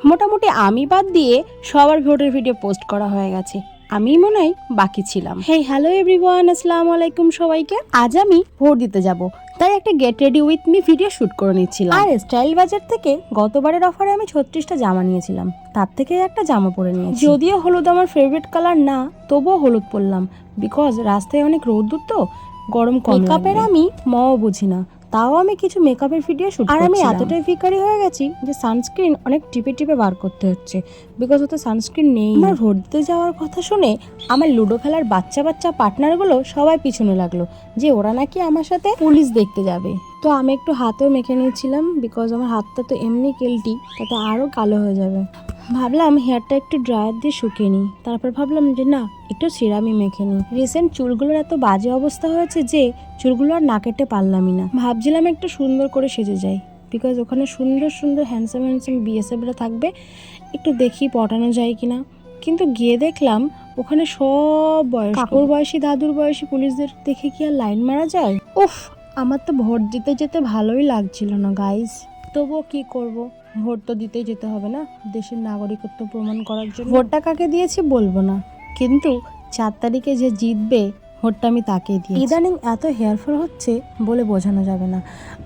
মোটামুটি আমি বাদ দিয়ে সবার ভোটের ভিডিও পোস্ট করা হয়ে গেছে, আমি মনে হয় বাকি ছিলাম। হেই হ্যালো এভরিওয়ান, আসসালামু আলাইকুম সবাইকে। আজ আমি ভোট দিতে যাব, তাই একটা get ready with me video shoot করে নিচ্ছিলাম। আর স্টাইল বাজার থেকে গতবারের অফারে আমি 36টা জামা নিয়েছিলাম, তার থেকে একটা জামা পরে নিয়েছি। যদিও হলুদ আমার ফেভারিট কালার না, তবুও হলুদ পরলাম বিকজ রাস্তায় অনেক রোদ্দুর তো, গরম কম। মেকআপের আমি মও বুঝি না, তাও আমি কিছু মেকআপের ভিডিও শুট করছিলাম। আর আমি এতটাই ফিকারি হয়ে গেছি যে সানস্ক্রিন অনেক টিপে টিপে বার করতে হচ্ছে বিকজ ওতে সানস্ক্রিন নেই। আমার ভোট দিতে যাওয়ার কথা শুনে আমার লুডো খেলার বাচ্চা বাচ্চা পার্টনারগুলো সবাই পিছনে লাগলো যে ওরা নাকি আমার সাথে পুলিশ দেখতে যাবে। তো আমি একটু হাতেও মেখে নিয়েছিলাম বিকজ আমার হাতটা তো এমনি কেলটি, তাতে আরও কালো হয়ে যাবে। ভাবলাম হেয়ারটা একটু ড্রায়ার দিয়ে শুকিয়ে নিই, তারপর ভাবলাম যে না, একটু সিরামই মেখে নিই। রিসেন্ট চুলগুলোর এত বাজে অবস্থা হয়েছে যে চুলগুলো আর না কেটে পারলামই না। ভাবছিলাম একটু সুন্দর করে সেজে যাই বিকজ ওখানে সুন্দর সুন্দর হ্যান্ডসাম হ্যান্ডসাম বিএসএফরা থাকবে, একটু দেখি পটানো যায় কিনা। কিন্তু গিয়ে দেখলাম ওখানে সব কাকুর বয়সী দাদুর বয়সী পুলিশদের দেখে কি আর লাইন মারা যায়? উফ, আমার তো ভোট দিতে যেতে ভালোই লাগছিল না গাইজ, তবুও কি করব, ভোট তো দিতেই যেতে হবে না, দেশের নাগরিকত্ব প্রমাণ করার জন্য। ভোটটা কাকে দিয়েছি বলবো না, কিন্তু 4 তারিখে যে জিতবে ভোটটা আমি তাকেই দিই। ইদানিং এত হেয়ারফল হচ্ছে বলে বোঝানো যাবে না,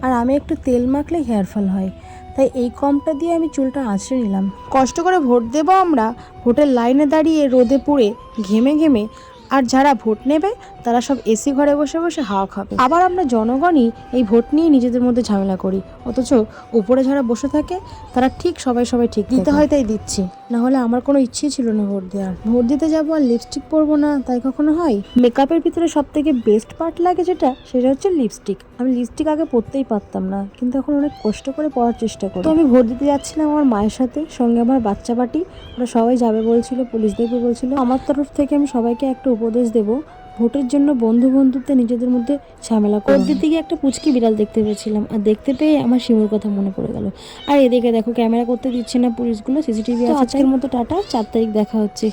আর আমি একটু তেল মাখলে হেয়ারফল হয়, তাই এই কমটা দিয়ে আমি চুলটা আঁচড়ে নিলাম। কষ্ট করে ভোট দেবো আমরা, ভোটের লাইনে দাঁড়িয়ে রোদে পুড়ে ঘেমে ঘেমে, আর যারা ভোট নেবে তারা সব এসি ঘরে বসে বসে হাওয়া খাবে। আবার আমরা জনগণই এই ভোট নিয়ে নিজেদের মধ্যে ঝামেলা করি, অথচ উপরে যারা বসে থাকে তারা ঠিক সবাই ঠিক দিতে হয় তাই দিচ্ছি, না হলে আমার কোনো ইচ্ছেই ছিল না ভোট দেওয়ার। ভোট দিতে যাবো আর লিপস্টিক পরবো না, তাই কখনো হয়? মেকআপের ভিতরে সব থেকে বেস্ট পার্ট লাগে যেটা, সেটা হচ্ছে লিপস্টিক। আমি লিপস্টিক আগে পরতেই পারতাম না, কিন্তু এখন অনেক কষ্ট করে পরার চেষ্টা করি। তো আমি ভোট দিতে যাচ্ছিলাম আমার মায়ের সাথে, সঙ্গে আমার বাচ্চা পার্টি, ওরা সবাই যাবে বলছিল, পুলিশ দেখবে বলছিল। আমার তরফ থেকে আমি সবাইকে একটা উপদেশ দেবো, ভোটের জন্য বন্ধুত্বে নিজেদের মধ্যে ঝামেলা করে। ভোট দিতে গিয়ে একটা পুচকি বিড়াল দেখতে পেয়েছিলাম, আর দেখতে পেয়ে আমার শিমুর কথা মনে পড়ে গেল। আর এদিকে দেখো ক্যামেরা করতে দিচ্ছে না পুলিশগুলো, সিসিটিভি আছে। আজকের মতো টাটা, 4 তারিখ দেখা হচ্ছে।